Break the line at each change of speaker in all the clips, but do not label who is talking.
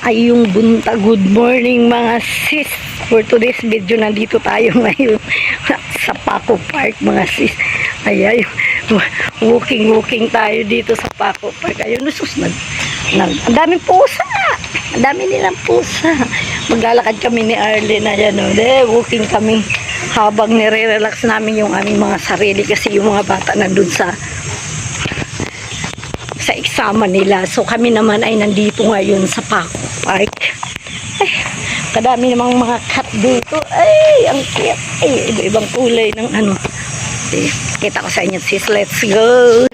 ay yung bunta. Good morning mga sis. For today's video, nandito tayo ngayon sa Paco Park mga sis. Ay, walking tayo dito sa Paco Park. Ayun, ang daming pusa. Ang dami nilang pusa. Maglalakad kami ni Arlene. Ayan, walking kami habang nire-relax namin yung aming mga sarili kasi yung mga bata nandun sa eksama nila. So kami naman ay nandito ngayon sa Paco Park. Ay, kadami namang mga cat dito. Ay, ang cute. Ay, iba-ibang kulay ng ano. Okay, kita ko sa inyo sis. Let's go.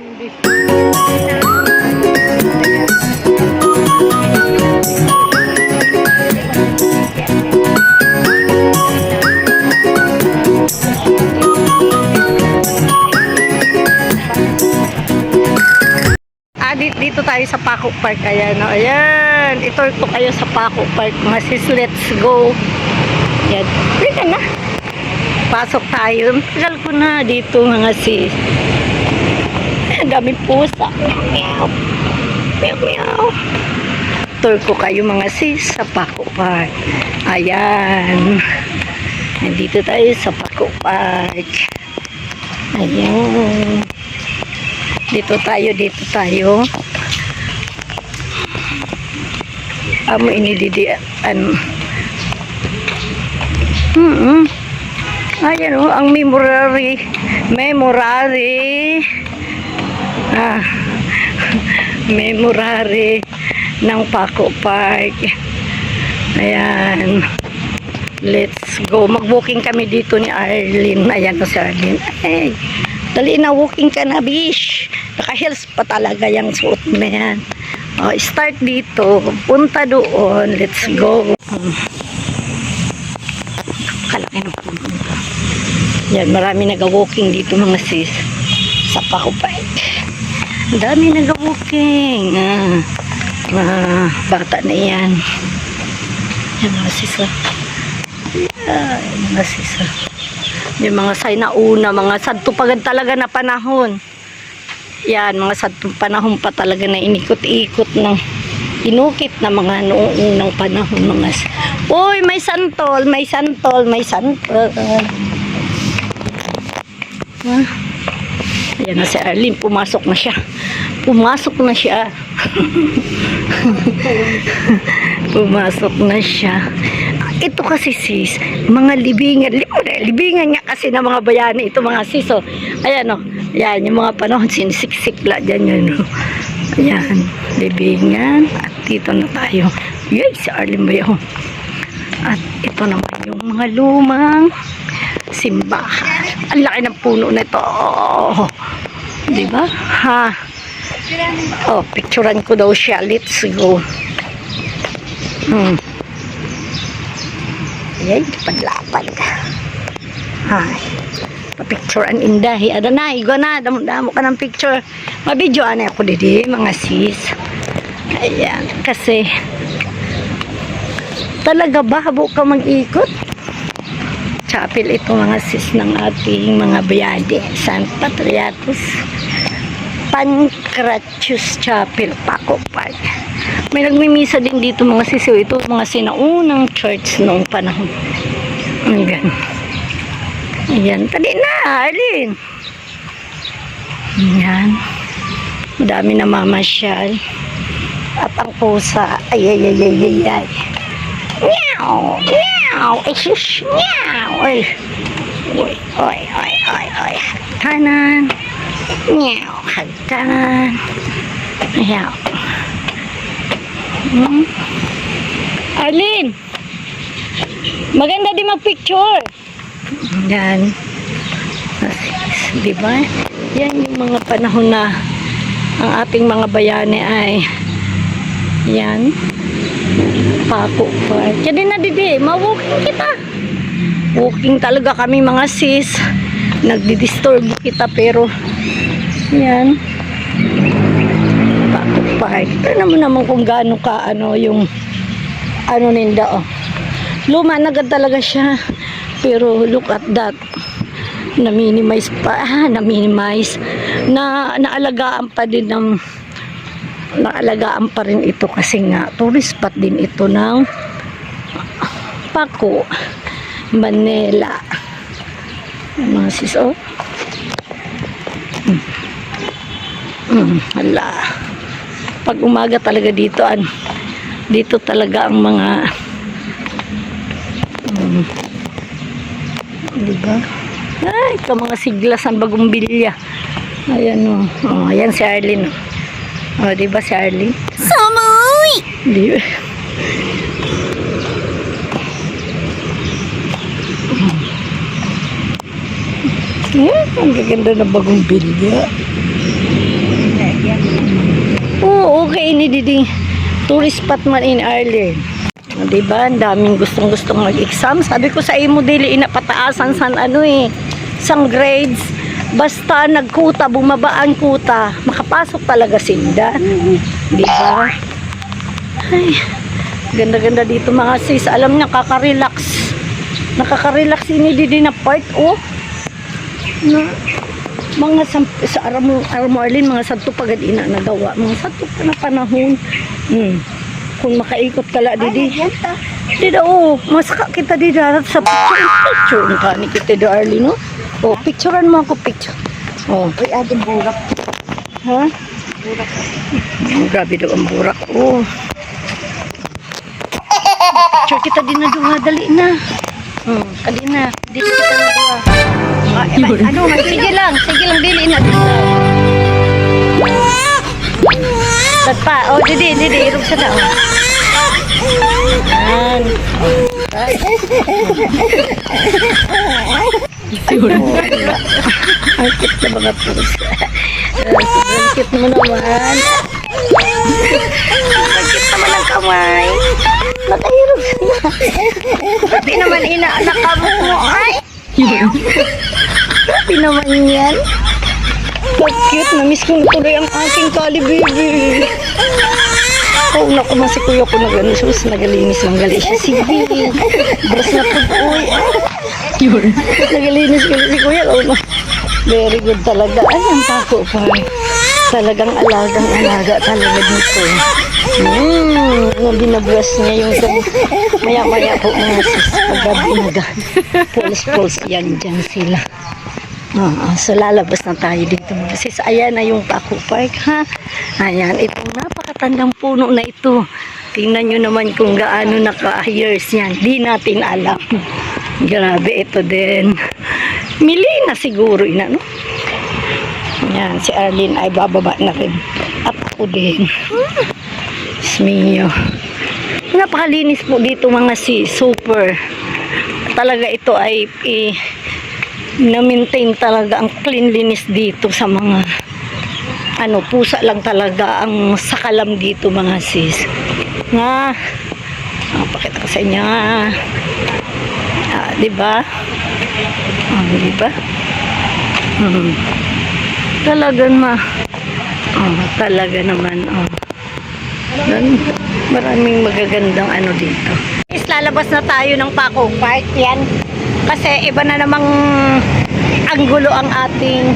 Dito tayo sa Paco Park. Ayan, o. Ayan. Itour ko kayo sa Paco Park. Mga sis, let's go. Ayan. Pwede na. Pasok tayo. Tagal ko na dito, mga sis. Ayan, daming pusa. Meow. Meow, meow. Tour ko kayo, mga sis, sa Paco Park. Ayan. Nandito tayo sa Paco Park. Ayan. Dito tayo. Amo inididian. Ayan o, ang memorary. Memorary ng Paco Park. Ayan. Let's go. Mag-walking kami dito ni Arlene. Ayan to si Arlene. Ay, dali na, walking ka na, bish. Naka-heels pa talaga yung suot na yan. O, start dito. Punta doon. Let's go. Kalaki ng pumunta. Yan, marami nag-walking dito mga sis. Sa Paco Park. Ang dami nag-walking. Bata na yan. Yan mga sis. Yan mga sis. Yung mga sign na una, mga sadtupagad talaga na panahon. Yan, mga sadtong panahon pa talaga na inikot-ikot ng inukit na mga noong unang panahon. Mga uy, may santol. Ayan na si Arlene, pumasok na siya. Pumasok na siya. Ito kasi sis, mga libingan nga kasi ng mga bayani ito mga sis. Oh. Ayan o, ayan yung mga panahon sinisiksik-sikla dyan yun. Oh. Ayan, libingan. At dito na tayo. Yay, si Arlene ba yun? At ito naman yung mga lumang simbahan. Ang laki ng puno na ito. Oh. Diba? Ha? Oh, picturean ko daw siya. Let's go. Ay, padlapad ka. Ay, papicturean indahi. Ada na, igo na. Damo ka ng picture. Mabidyoan na ako didi, mga sis. Ayan, kasi talaga ba habo ka mag-ikot? Chapel ito mga sis ng ating mga bayade. San Patriatus Pancratius Chapel, Paco Park. May nagmimisa din dito mga sis. Ito mga sinaunang church noong panahon. Ayan. Ayan. Tali na, Arlene. Ayan. Madami na mamasyal. At ang pusa. Ay. Meow. Meow. Ay, shush. Meow. Ay. Oy. Kanan. Meow. Kanan. Meow. Arlene, maganda din mag-picture. Yan. Diba? Yan yung mga panahon na ang ating mga bayani ay yan. Paco Park. Yan na didi. Ma-walking kita. Walking talaga kami mga sis. Nagdi-disturb kita pero yan. Paco Park. Pero naman kung gaano ka yung ninda oh. Luma na talaga siya. Pero look at that. Na-minimize pa. Na-minimize. Naalagaan pa din ng naalagaan pa rin ito kasi nga tourist spot din ito ng Paco, Manila. Mga sis, oh. Hala. Pag umaga talaga dito, dito talaga ang mga diba? Ay, ito mga siglasan bagong bilya. Ayan o. Oh, ayan si Arlene. Oh, diba si Arlene? Samoy! Diba? Ang gaganda na bagong bilya. Oo, okay ni Didi. Tourist spot man in Arlene. Diba? Ang daming gustong-gustong mag-exam. Sabi ko sa imo, dili inapataasan san sang grades. Basta nagkuta, bumaba ang kuta, makapasok talaga sila. Diba? Ay, ganda-ganda dito mga sis. Alam niya, kaka-relax. Nakaka-relax ini Didi na part, oh. Na, mga sa Armoarlin, mga santo pagad ina nagawa. Mga santo pa na panahon. Kung makaikot kala Didi. Dida, oh, masaka kita Didi sa picture. Picture ni kita Didi Arlene, no? Oh, picturean mo ako, picture. Oh.
Uy, ating burak.
Ha?
Burak.
Grabe daw ang burak. Oh. Picture kita din na duha, dali na. Kali na. Dito kita na duha. Ano, sige lang, dili na dito. Tagpa, oh, Didi, irog sa daw. Yan. Ang cute na mga pusa. Sobrang cute mo naman. Ang cute naman ang kamay. Nakahirog siya. Grabe naman inaanak ka mo. Ay! Grabe naman yan. So cute. Namiss ko na tuloy ang aking kali baby. Oh, naku, si kuya ko nag-anusos, nagalinis lang gali siya. Sige, bras na po, uy. Nagalinis gali si kuya. Oh, very good talaga. Ay, ang Paco pa. Talagang alaga talaga dito. Binabras niya yung maya-maya po mga sis. Pagka pulis yan dyan sila. So lalabas na tayo dito mga sis. Ayan na yung Paco Park, ha. Ayan, itong napakatandang puno na ito. Tingnan nyo naman kung gaano naka-years yan. Di natin alam. Grabe, ito din. Mili na siguro ina, no? Ayan, si Arlene ay bababa na rin. At ako din. Smio. Napakalinis po dito mga sis. Super. Talaga ito ay na-maintain talaga ang cleanliness dito sa mga pusa lang talaga ang sakalam dito mga sis. Nga, pakita ko sa inyo. Diba? Diba? Talagang talaga naman. Maraming magagandang dito. Lalabas na tayo ng Paco Park. Yan. Kasi iba na namang anggulo ang ating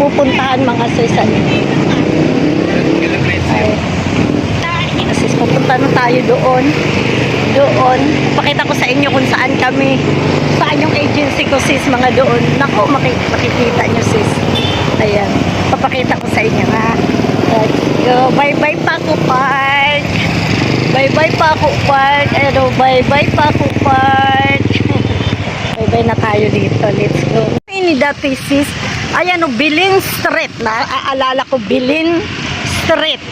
pupuntahan mga sis. Sis, pupunta na tayo doon. Pakita ko sa inyo kung saan kami. Saan yung agency ko sis, mga doon. Naku, makikita nyo sis. Ayan. Papakita ko sa inyo ha. Let's go. Bye-bye Paco Park. Bye-bye Paco Park. Bye-bye Paco Park. Bye-bye na tayo dito. Let's go. Ini dati sis. Ayan o, Bilin Street. Naaalala ko, Bilin Street.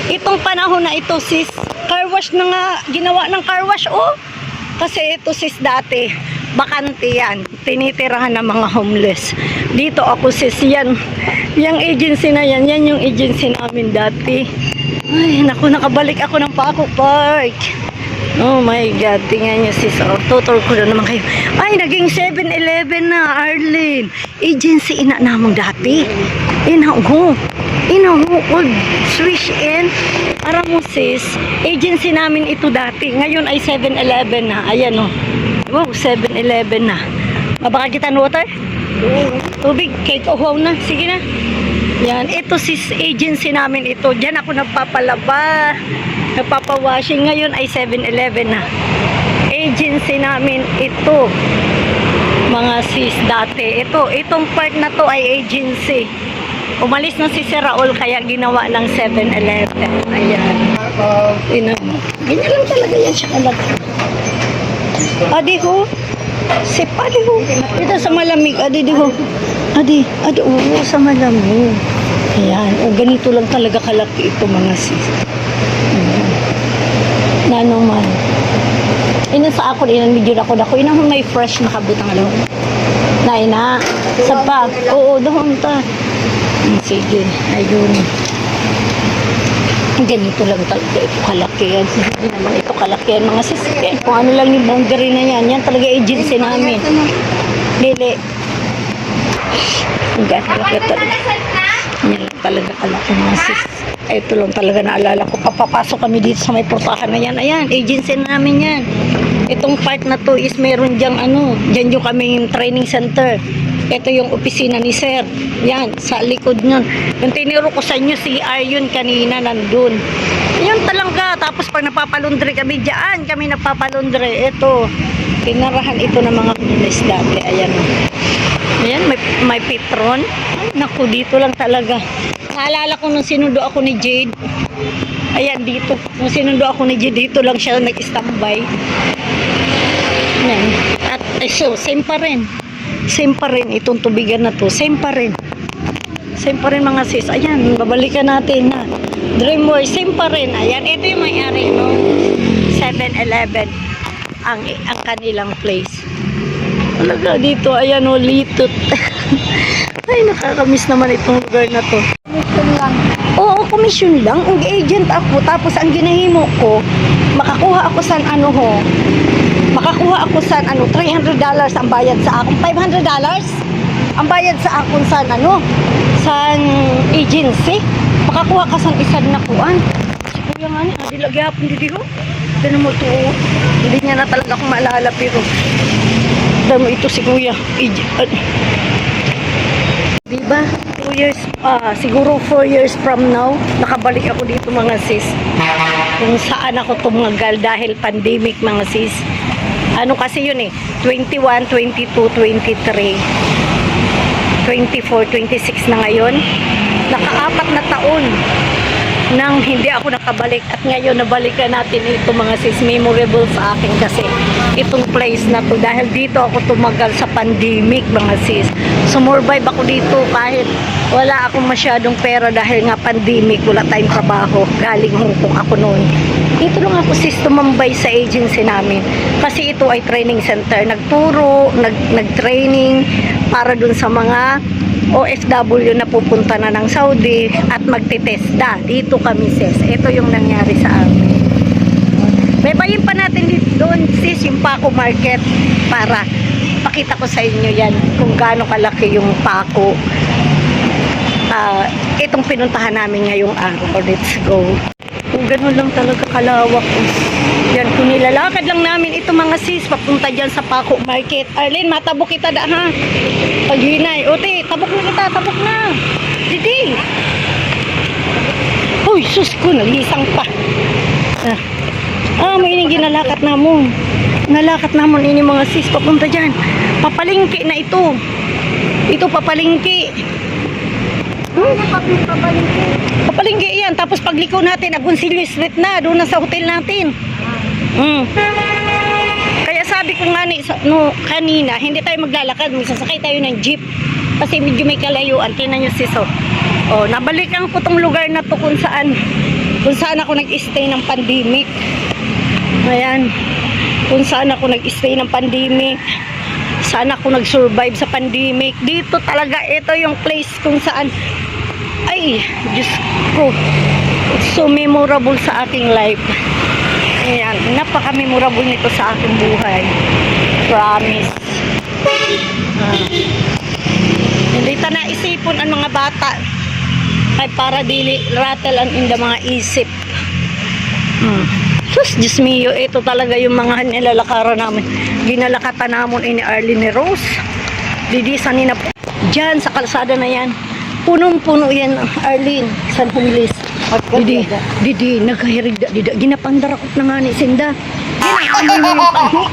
Itong panahon na ito sis, car wash na nga, ginawa ng car wash kasi ito sis dati, bakante yan. Tinitirahan ng mga homeless. Dito ako sis, yan. Yung agency na yan yung agency namin dati. Ay, naku, nakabalik ako ng Paco Park. Oh my God, tingnan nyo sis. Tutor ko na naman kayo. Ay, naging 7-Eleven na, Arlene. Agency ina namang dati. Old Swish in. Aram mo sis, agency namin ito dati. Ngayon ay 7-Eleven na. Ayan o. Wow, 7-Eleven na. Mabaka kita ng water? Tubig, kahit uhaw na. Sige na. Yan, ito sis agency namin ito. Diyan ako nagpapalaba, nagpapawashing. Ngayon ay 7-Eleven na. Agency namin ito. Mga sis dati. Itong part na to ay agency. Umalis na si Sir Raul kaya ginawa ng 7-Eleven. Ayan. Ganyan lang talaga yan siya kalaki. Adi ho. Sip, adi ho. Dito sa malamig. Adi ho. Adi, oo, sa malamig. Ayan. O, ganito lang talaga kalaki ito mga sis. Ayan. Nanong man. Inan sa ako, inan medyo ako. Inan may fresh na kabutang alam. Na. Sabag. Oo, doon ta. Sige, ayun. Ganito lang talaga ito kalakihan. Hindi naman ito kalakihan mga sisken. Kung ano lang yung boundary na yan. Yan talaga agency namin. Lili. Ang laki talaga. Yan lang talaga kalaki mga sis. Ito lang talaga naalala ko. Papapasok kami dito sa may portahan na yan. Ayan, agency namin yan. Itong part na to is meron dyang dyan yung kaming training center. Ito yung opisina ni Sir. Yan, sa likod nun. Yung tiniro ko sa inyo, CR yun kanina nandun. Yun talaga. Tapos pag napapalundre kami, dyan kami napapalundre. Ito, tinarahan ito ng mga kulis dati. Ayan. Ayan, may Petron. Naku, dito lang talaga. Naalala ko nung sinundo ako ni Jade. Ayan, dito. Nung sinundo ako ni Jade, dito lang siya nag-standby. Ayan. At so, same pa rin. Same pa rin itong tubigan na to. Same pa rin. Same pa rin mga sis. Ayan, babalikan natin na. Dreamworld, same pa rin. Ayan, ito yung may-ari no. 7-Eleven ang kanilang place. Talaga dito, ayan o, litot. Ay, nakakamiss naman itong lugar na to. Commission lang. Oo, commission lang. Ang agent ako, tapos ang ginahimo ko, makakuha ako sa $300 ang bayad sa akong $500 ang bayad sa akong sa agency. Makakuha ka sa isang nakuan. Si kuya nga niya, di lagi hapon di ho. Dito mo ito, hindi niya na talaga akong maalala pero damo ito si kuya. Diba? 2 years, siguro 4 years from now, nakabalik ako dito mga sis. Kung saan ako tumagal dahil pandemic mga sis. Ano kasi yun 21, 22, 23, 24, 26 na ngayon. Naka-4 na taon nang hindi ako nakabalik at ngayon nabalikan natin ito mga sis. Memorable sa akin kasi itong place na to dahil dito ako tumagal sa pandemic mga sis. Sumurvive ako dito kahit wala akong masyadong pera dahil nga pandemic, wala tayong trabaho. Galing Hong Kong ako noon. Dito lang ako sis tumambay sa agency namin kasi ito ay training center. Nagturo, nag-training para dun sa mga OFW na pupunta na ng Saudi at magtitesta. Dito kami sis. Ito yung nangyari sa amin. Baybayin pa natin dito doon sis yung Paco Market para pakita ko sa inyo yan kung gaano kalaki yung Paco. Itong pinuntahan namin ngayong araw. Let's go. Kung ganun lang talaga kalawak. Yan, kung nilalakad lang namin ito mga sis, papunta dyan sa Paco Market. Arlene, matabok kita da ha. Paghinay. Ote, tabok na kita, tabok na. Didi. Uy, sus ko, nalisang pa. May ining ginalakat namon. Nalakat namon ini mga sis, papunta dyan. Papalingki na ito. Ito papalingki. Papalingki yan. Tapos pagliko natin, Agoncillo Street na. Doon na sa hotel natin. Kaya sabi ko nga kanina, hindi tayo maglalakad. Sasakay tayo ng jeep. Kasi medyo may kalayuan. Tingnan nyo sis. Nabalikan ko tong lugar na to kung saan ako nag-stay ng pandemic. Ayan. Kung saan ako nag-stay ng pandemic. Saan ako nag-survive sa pandemic. Dito talaga, ito yung place kung saan, ay, Diyos ko, so memorable sa aking life. Ayan, napaka-memorable nito sa aking buhay. Promise. Hindi ta naisipon ang mga bata ay para dili rattle in the mga isip. Sus, Diyos mio, ito talaga yung mga nilalakaran namin. Ginalakatan namon ini Arlene Rose. Didisan nina dyan sa kalsada na yan. Punong-puno yan, Arlene, San Humlis. Didi, nagkahirig da, dida, ginapandarakot na nga ni Sinda. Ginahimo yung panghi.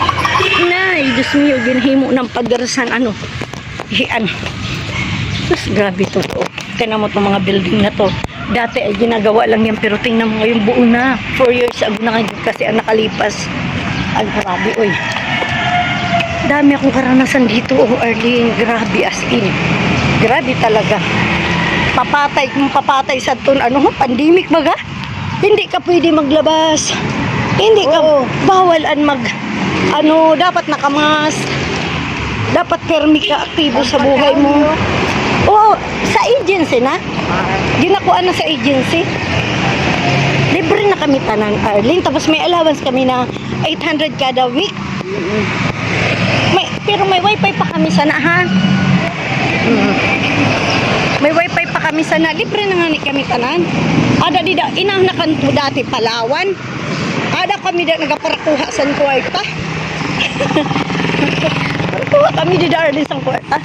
Nay, Diyos mio, ginahimo ng padarasan, ano, hian. Tapos, grabe to. Tingnan mo itong mga building na to. Dati ay ginagawa lang yan, pero tingnan mo ngayon buo na. 4 years ago na kasi ang nakalipas. Ang grabe, oy. Dami akong karanasan dito, oh, Arlene. Grabe, as in. Grabe talaga. Papatay sa ton, ano, pandemic maga. Hindi ka pwede maglabas. Hindi ka, bawalan ano, dapat nakamas. Dapat permi ka aktibo sa buhay mo. Oo, sa agency na. Ginakuan na sa agency. Libre na kami tanan, Arlene. Tapos may allowance kami na 800 kada week. Pero may wifi pa kami sana, ha? May wifi pa kami sana. Libre na nga ni kami tanan. Ada dida, inang nakanto dati Palawan. Ada kami da nagaparakuha sa kwarta. Kuha kami dida Arlene sa kwarta.